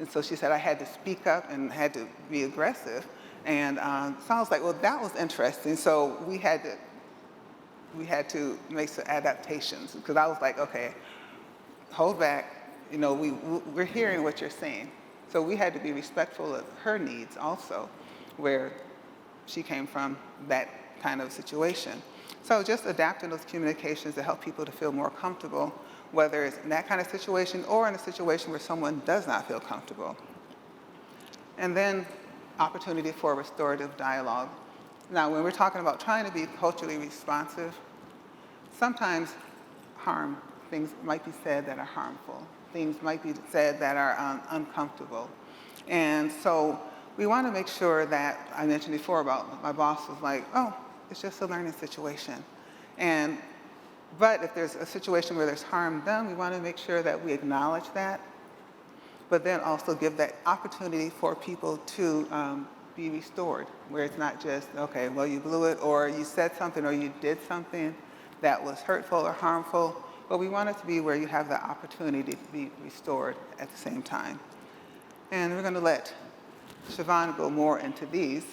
Speaker 2: And so she said, I had to speak up and had to be aggressive. And so I was like, well, that was interesting. So we had to make some adaptations because I was like, okay, hold back. You know, we're hearing what you're saying. So we had to be respectful of her needs also, where she came from, that kind of situation. So just adapting those communications to help people to feel more comfortable, whether it's in that kind of situation or in a situation where someone does not feel comfortable. And then opportunity for restorative dialogue. Now, when we're talking about trying to be culturally responsive, sometimes things might be said that are harmful. Things might be said that are uncomfortable. And so we want to make sure that, I mentioned before about my boss was like, oh, it's just a learning situation. But if there's a situation where there's harm done, we want to make sure that we acknowledge that, but then also give that opportunity for people to be restored, where it's not just, okay, well, you blew it, or you said something, or you did something that was hurtful or harmful, but we want it to be where you have the opportunity to be restored at the same time. And we're going to let Siobhan go more into these.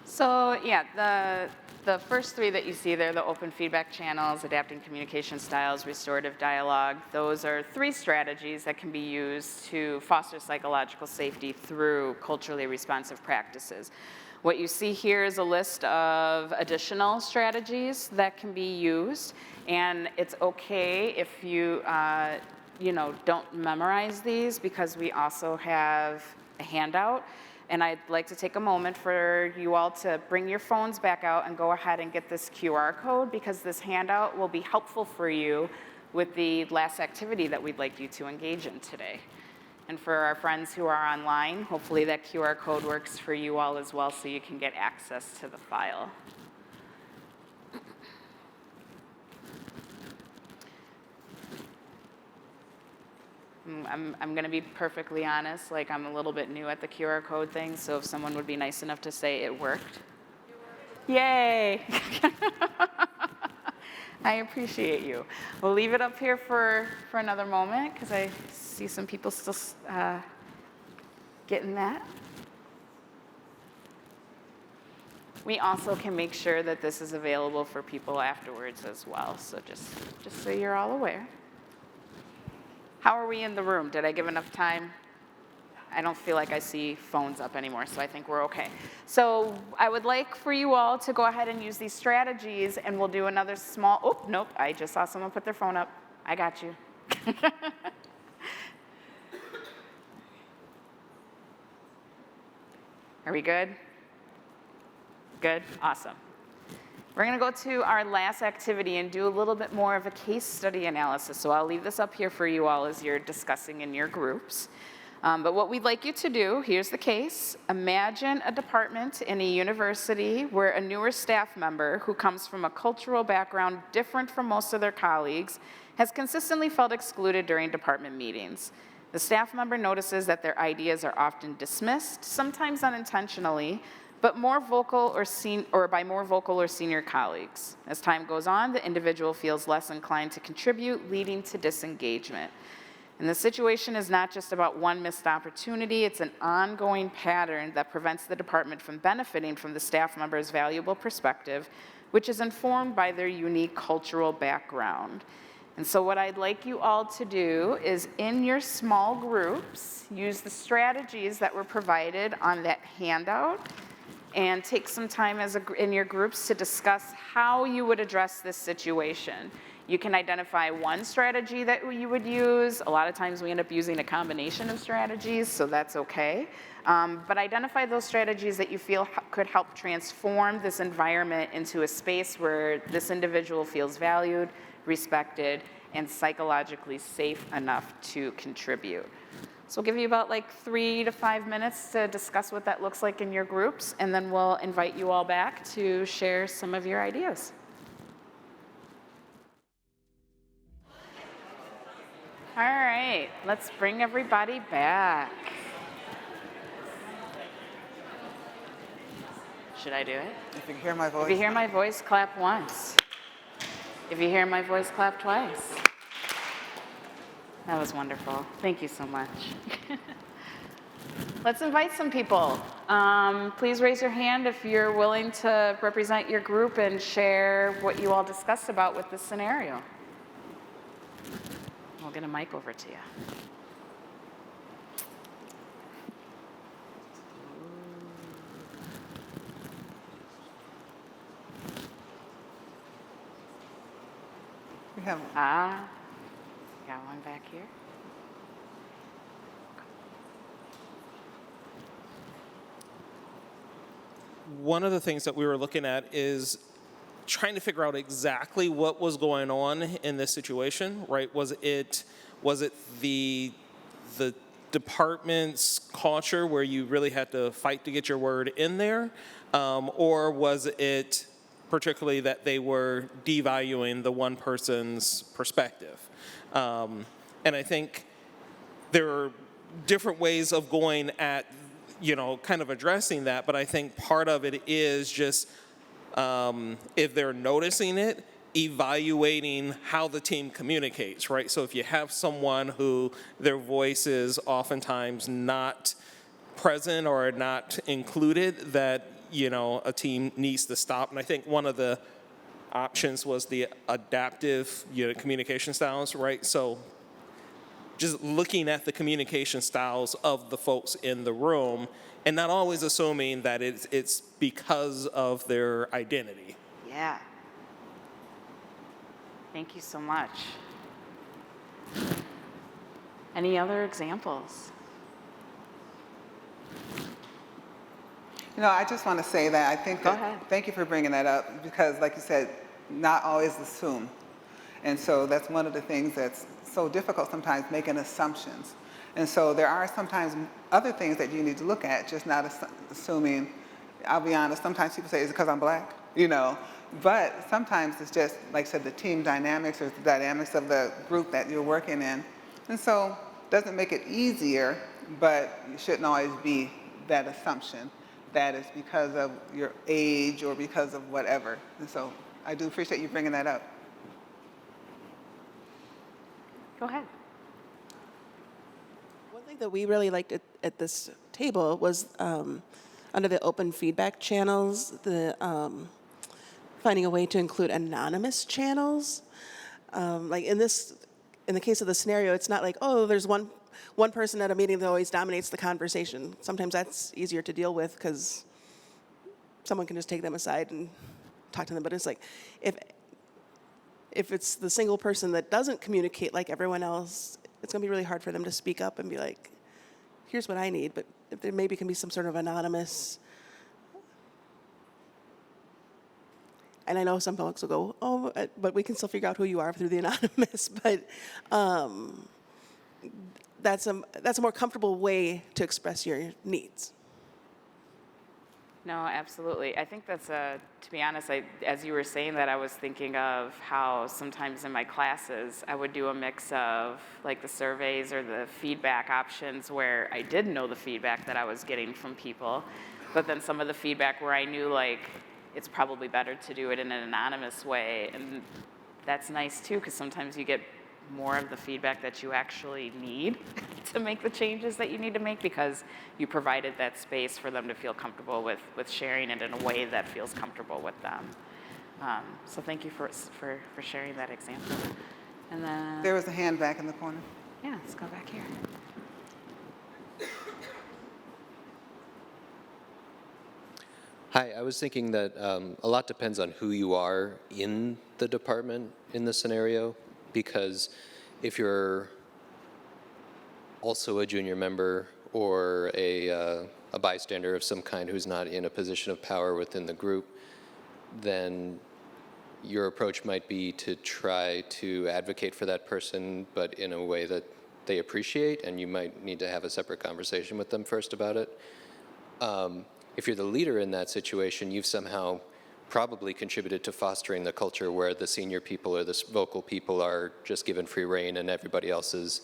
Speaker 1: So yeah, the first three that you see there, the open feedback channels, adapting communication styles, restorative dialogue, those are three strategies that can be used to foster psychological safety through culturally responsive practices. What you see here is a list of additional strategies that can be used, and it's okay if you don't memorize these, because we also have a handout. And I'd like to take a moment for you all to bring your phones back out and go ahead and get this QR code, because this handout will be helpful for you with the last activity that we'd like you to engage in today. And for our friends who are online, hopefully that QR code works for you all as well, so you can get access to the file. I'm going to be perfectly honest, like I'm a little bit new at the QR code thing, so if someone would be nice enough to say it worked. Yay! I appreciate you. We'll leave it up here for another moment, because I see some people still getting that. We also can make sure that this is available for people afterwards as well, so just so you're all aware. How are we in the room? Did I give enough time? I don't feel like I see phones up anymore, so I think we're okay. So I would like for you all to go ahead and use these strategies, and we'll do another small, oh, nope, I just saw someone put their phone up. I got you. Are we good? Good? Awesome. We're going to go to our last activity and do a little bit more of a case study analysis. So I'll leave this up here for you all as you're discussing in your groups. But what we'd like you to do, here's the case. Imagine a department in a university where a newer staff member who comes from a cultural background different from most of their colleagues has consistently felt excluded during department meetings. The staff member notices that their ideas are often dismissed, sometimes unintentionally, but more vocal or by more vocal or senior colleagues. As time goes on, the individual feels less inclined to contribute, leading to disengagement. And the situation is not just about one missed opportunity, it's an ongoing pattern that prevents the department from benefiting from the staff member's valuable perspective, which is informed by their unique cultural background. And so what I'd like you all to do is, in your small groups, use the strategies that were provided on that handout, and take some time in your groups to discuss how you would address this situation. You can identify one strategy that you would use. A lot of times we end up using a combination of strategies, so that's okay. But identify those strategies that you feel could help transform this environment into a space where this individual feels valued, respected, and psychologically safe enough to contribute. So we'll give you about like 3 to 5 minutes to discuss what that looks like in your groups, and then we'll invite you all back to share some of your ideas. All right, let's bring everybody back. Should I do it?
Speaker 2: If you can hear my voice.
Speaker 1: If you hear my voice, clap once. If you hear my voice, clap twice. That was wonderful. Thank you so much. Let's invite some people. Please raise your hand if you're willing to represent your group and share what you all discussed about with this scenario. We'll get a mic over to you.
Speaker 2: We have
Speaker 1: Got one back here.
Speaker 5: One of the things that we were looking at is trying to figure out exactly what was going on in this situation, right? Was it the department's culture where you really had to fight to get your word in there, or was it particularly that they were devaluing the one person's perspective? And I think there are different ways of going at, kind of addressing that, but I think part of it is just, if they're noticing it, evaluating how the team communicates, right? So if you have someone who their voice is oftentimes not present or not included, that, a team needs to stop. And I think one of the options was the adaptive, communication styles, right? So just looking at the communication styles of the folks in the room and not always assuming that it's because of their identity.
Speaker 1: Yeah. Thank you so much. Any other examples?
Speaker 2: I just want to say that I think
Speaker 1: Go
Speaker 2: that,
Speaker 1: ahead.
Speaker 2: thank you for bringing that up, because like you said, not always assume. And so that's one of the things that's so difficult sometimes, making assumptions. And so there are sometimes other things that you need to look at, just not assuming. I'll be honest, sometimes people say, is it because I'm black? But sometimes it's just, like I said, the team dynamics or the dynamics of the group that you're working in. And so it doesn't make it easier, but it shouldn't always be that assumption that it's because of your age or because of whatever. And so I do appreciate you bringing that up.
Speaker 1: Go ahead.
Speaker 6: One thing that we really liked at this table was under the open feedback channels, finding a way to include anonymous channels. Like in the case of the scenario, it's not like, oh, there's one person at a meeting that always dominates the conversation. Sometimes that's easier to deal with because someone can just take them aside and talk to them. But it's like, if it's the single person that doesn't communicate like everyone else, it's going to be really hard for them to speak up and be like, here's what I need. But if there maybe can be some sort of anonymous. And I know some folks will go, oh, but we can still figure out who you are through the anonymous. But that's a more comfortable way to express your needs.
Speaker 1: No, absolutely. I think that's to be honest, as you were saying that, I was thinking of how sometimes in my classes, I would do a mix of like the surveys or the feedback options where I did know the feedback that I was getting from people, but then some of the feedback where I knew like, it's probably better to do it in an anonymous way. And that's nice too, because sometimes you get more of the feedback that you actually need to make the changes that you need to make, because you provided that space for them to feel comfortable with sharing it in a way that feels comfortable with them. So thank you for sharing that example. And then
Speaker 2: There was a hand back in the corner.
Speaker 1: yeah, let's go back here.
Speaker 7: Hi, I was thinking that a lot depends on who you are in the department in the scenario, because if you're also a junior member or a bystander of some kind who's not in a position of power within the group, then your approach might be to try to advocate for that person, but in a way that they appreciate, and you might need to have a separate conversation with them first about it. If you're the leader in that situation, you've somehow probably contributed to fostering the culture where the senior people or the vocal people are just given free rein and everybody else is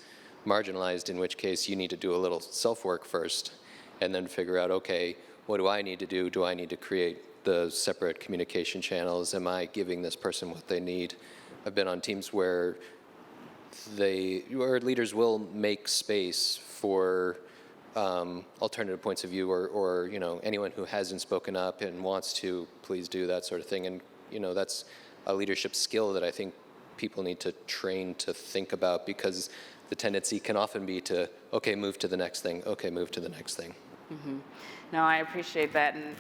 Speaker 7: marginalized, in which case you need to do a little self-work first and then figure out, okay, what do I need to do? Do I need to create the separate communication channels? Am I giving this person what they need? I've been on teams where leaders will make space for alternative points of view, or anyone who hasn't spoken up and wants to, please do that sort of thing. And that's a leadership skill that I think people need to train to think about, because the tendency can often be to, okay, move to the next thing, okay, move to the next thing.
Speaker 1: Mm-hmm. No, I appreciate that, and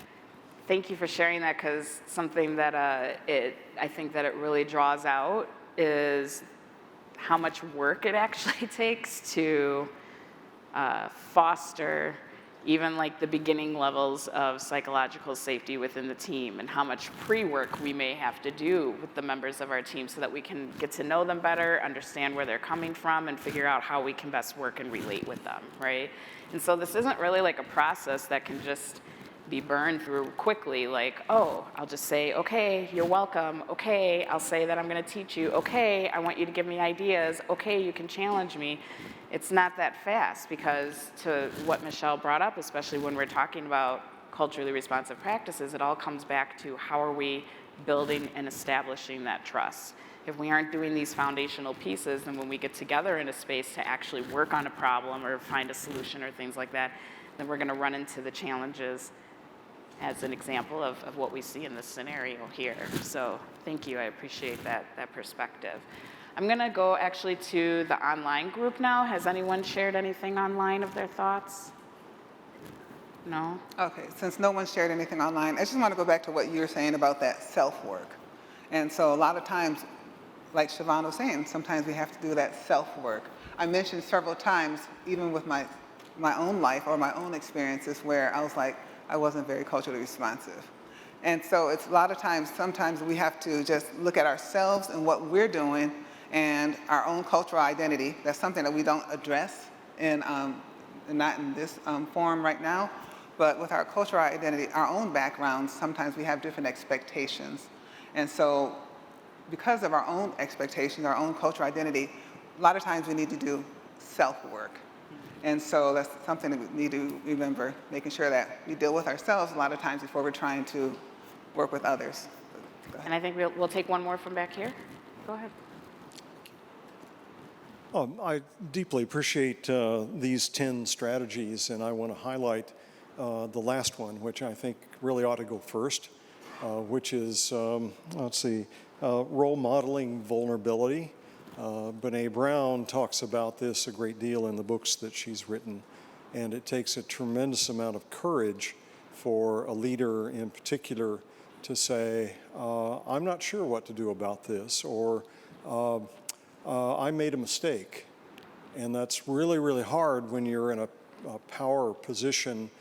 Speaker 1: thank you for sharing that, because something that I think that it really draws out is how much work it actually takes to foster even like the beginning levels of psychological safety within the team, and how much pre-work we may have to do with the members of our team so that we can get to know them better, understand where they're coming from, and figure out how we can best work and relate with them, right? And so this isn't really like a process that can just be burned through quickly, like, oh, I'll just say, okay, you're welcome, okay, I'll say that I'm gonna teach you, okay, I want you to give me ideas, okay, you can challenge me. It's not that fast, because to what Michelle brought up, especially when we're talking about culturally responsive practices, it all comes back to how are we building and establishing that trust. If we aren't doing these foundational pieces, then when we get together in a space to actually work on a problem or find a solution or things like that, then we're gonna run into the challenges as an example of what we see in this scenario here. So thank you, I appreciate that perspective. I'm gonna go actually to the online group now. Has anyone shared anything online of their thoughts? No?
Speaker 2: Okay, since no one shared anything online, I just want to go back to what you were saying about that self-work. And so a lot of times, like Siobhan was saying, sometimes we have to do that self-work. I mentioned several times, even with my own life or my own experiences, where I was like, I wasn't very culturally responsive. And so it's a lot of times, sometimes we have to just look at ourselves and what we're doing and our own cultural identity. That's something that we don't address not in this forum right now, but with our cultural identity, our own backgrounds, sometimes we have different expectations. And so because of our own expectations, our own cultural identity, a lot of times we need to do self-work. And so that's something that we need to remember, making sure that we deal with ourselves a lot of times before we're trying to work with others.
Speaker 1: And I think we'll take one more from back here. Go ahead.
Speaker 8: I deeply appreciate these 10 strategies, and I want to highlight the last one, which I think really ought to go first, which is, role modeling vulnerability. Brene Brown talks about this a great deal in the books that she's written, and it takes a tremendous amount of courage for a leader in particular to say, I'm not sure what to do about this, or I made a mistake. And that's really, really hard when you're in a power position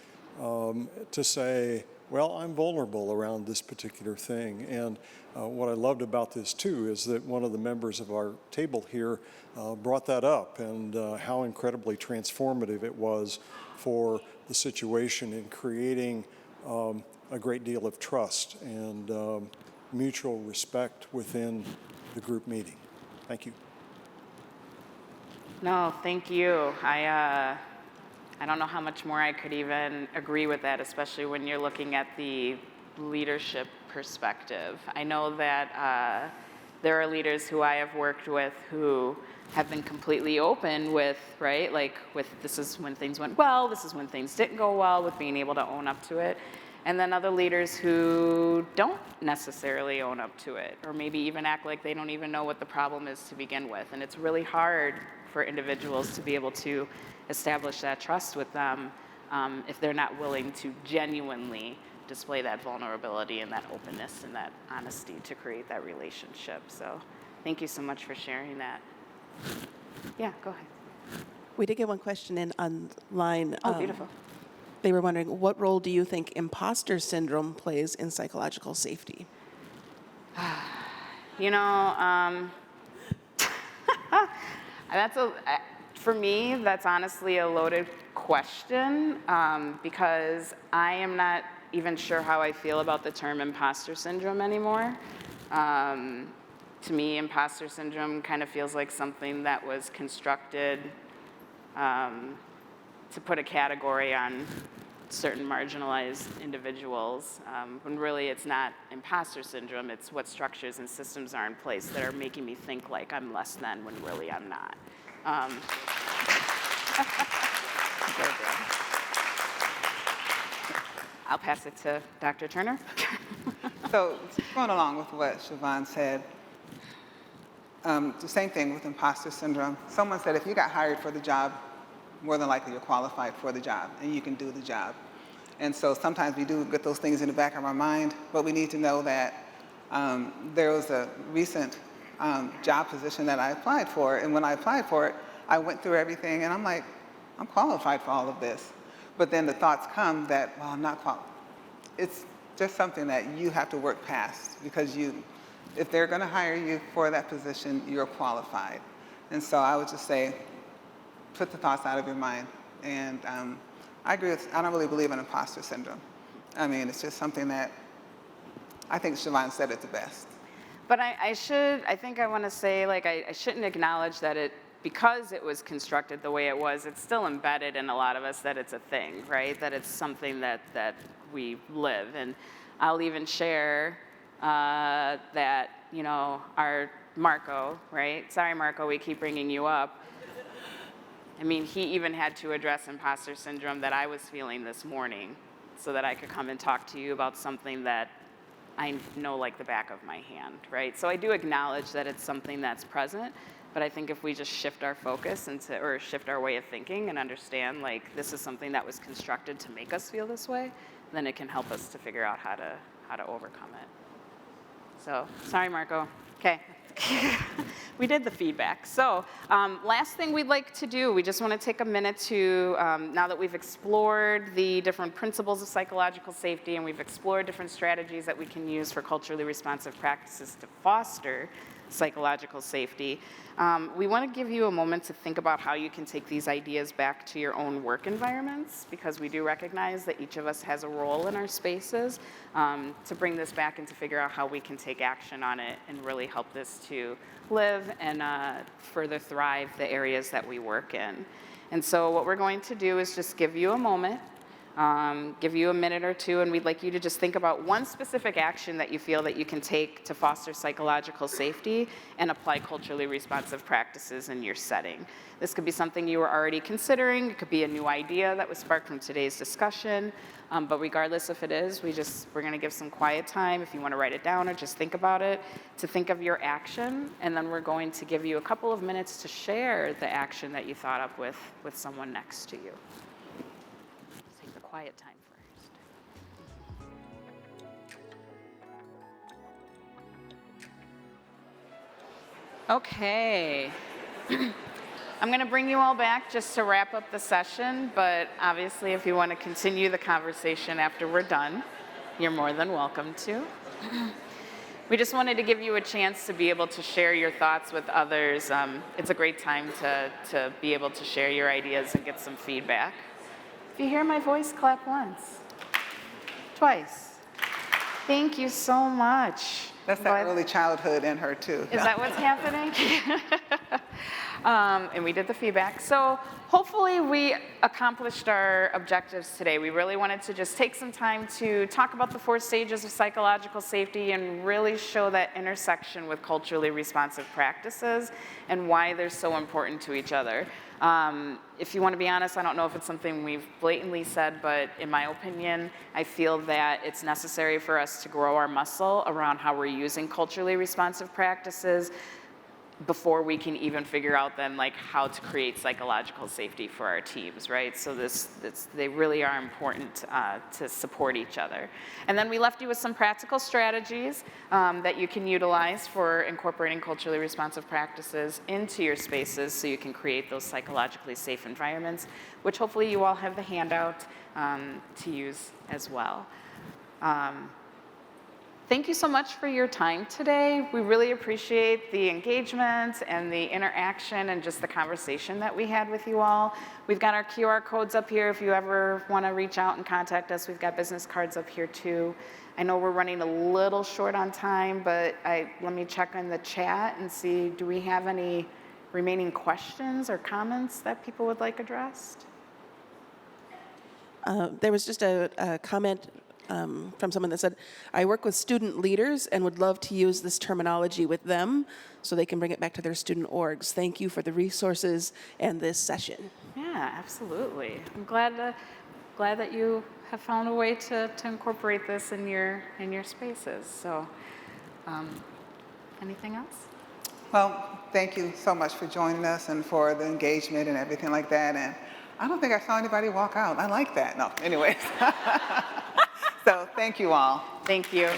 Speaker 8: to say, well, I'm vulnerable around this particular thing. And what I loved about this too is that one of the members of our table here brought that up, and how incredibly transformative it was for the situation in creating a great deal of trust and mutual respect within the group meeting. Thank you.
Speaker 1: No, thank you. I don't know how much more I could even agree with that, especially when you're looking at the leadership perspective. I know that there are leaders who I have worked with who have been completely open with, right, like with this is when things went well, this is when things didn't go well, with being able to own up to it. And then other leaders who don't necessarily own up to it, or maybe even act like they don't even know what the problem is to begin with. And it's really hard for individuals to be able to establish that trust with them if they're not willing to genuinely display that vulnerability and that openness and that honesty to create that relationship. So thank you so much for sharing that. Yeah, go ahead.
Speaker 6: We did get one question in online.
Speaker 1: Oh, beautiful.
Speaker 6: They were wondering, what role do you think imposter syndrome plays in psychological safety?
Speaker 1: You know, for me, that's honestly a loaded question because I am not even sure how I feel about the term imposter syndrome anymore. To me, imposter syndrome kind of feels like something that was constructed to put a category on certain marginalized individuals, when really it's not imposter syndrome, it's what structures and systems are in place that are making me think like I'm less than when really I'm not. I'll pass it to Dr. Turner.
Speaker 2: So going along with what Siobhan said, the same thing with imposter syndrome. Someone said if you got hired for the job, more than likely you're qualified for the job and you can do the job. And so sometimes we do get those things in the back of our mind, but we need to know that there was a recent job position that I applied for, and when I applied for it, I went through everything and I'm like, I'm qualified for all of this. But then the thoughts come that, well, I'm not qualified. It's just something that you have to work past because if they're going to hire you for that position, you're qualified. And so I would just say, put the thoughts out of your mind. And I agree I don't really believe in imposter syndrome. I mean, it's just something that I think Siobhan said it the best.
Speaker 1: But I think I want to say, like, I shouldn't acknowledge that because it was constructed the way it was, it's still embedded in a lot of us that it's a thing, right? That it's something that we live. And I'll even share that, you know, our Marco, right? Sorry, Marco, we keep bringing you up. I mean, he even had to address imposter syndrome that I was feeling this morning so that I could come and talk to you about something that I know like the back of my hand, right? So I do acknowledge that it's something that's present, but I think if we just shift our focus or shift our way of thinking and understand like this is something that was constructed to make us feel this way, then it can help us to figure out how to overcome it. So, sorry, Marco. Okay. We did the feedback. So last thing we'd like to do, we just want to take a minute to, now that we've explored the different principles of psychological safety and we've explored different strategies that we can use for culturally responsive practices to foster psychological safety, we want to give you a moment to think about how you can take these ideas back to your own work environments, because we do recognize that each of us has a role in our spaces, to bring this back and to figure out how we can take action on it and really help this to live and further thrive the areas that we work in. And so what we're going to do is just give you a moment, give you a minute or two, and we'd like you to just think about one specific action that you feel that you can take to foster psychological safety and apply culturally responsive practices in your setting. This could be something you were already considering. It could be a new idea that was sparked from today's discussion. But regardless if it is, we're going to give some quiet time if you want to write it down or just think about it, to think of your action, and then we're going to give you a couple of minutes to share the action that you thought up with someone next to you. Take the quiet time first. Okay. I'm going to bring you all back just to wrap up the session, but obviously if you want to continue the conversation after we're done, you're more than welcome to. We just wanted to give you a chance to be able to share your thoughts with others. It's a great time to be able to share your ideas and get some feedback. If you hear my voice, clap once, twice. Thank you so much.
Speaker 2: That's that early childhood in her too.
Speaker 1: Is that what's happening? And we did the feedback. So hopefully we accomplished our objectives today. We really wanted to just take some time to talk about the 4 stages of psychological safety and really show that intersection with culturally responsive practices and why they're so important to each other. If you want to be honest, I don't know if it's something we've blatantly said, but in my opinion, I feel that it's necessary for us to grow our muscle around how we're using culturally responsive practices before we can even figure out then like how to create psychological safety for our teams, right? So they really are important to support each other. And then we left you with some practical strategies that you can utilize for incorporating culturally responsive practices into your spaces so you can create those psychologically safe environments, which hopefully you all have the handout to use as well. thank you so much for your time today. We really appreciate the engagement and the interaction and just the conversation that we had with you all. We've got our QR codes up here if you ever want to reach out and contact us. We've got business cards up here too. I know we're running a little short on time, but let me check in the chat and see, do we have any remaining questions or comments that people would like addressed?
Speaker 6: There was just a comment from someone that said, I work with student leaders and would love to use this terminology with them so they can bring it back to their student orgs. Thank you for the resources and this session.
Speaker 1: Yeah, absolutely. I'm glad that you have found a way to incorporate this in your spaces. So, anything else?
Speaker 2: Well, thank you so much for joining us and for the engagement and everything like that. And I don't think I saw anybody walk out. I like that. No, anyways. So thank you all.
Speaker 1: Thank you.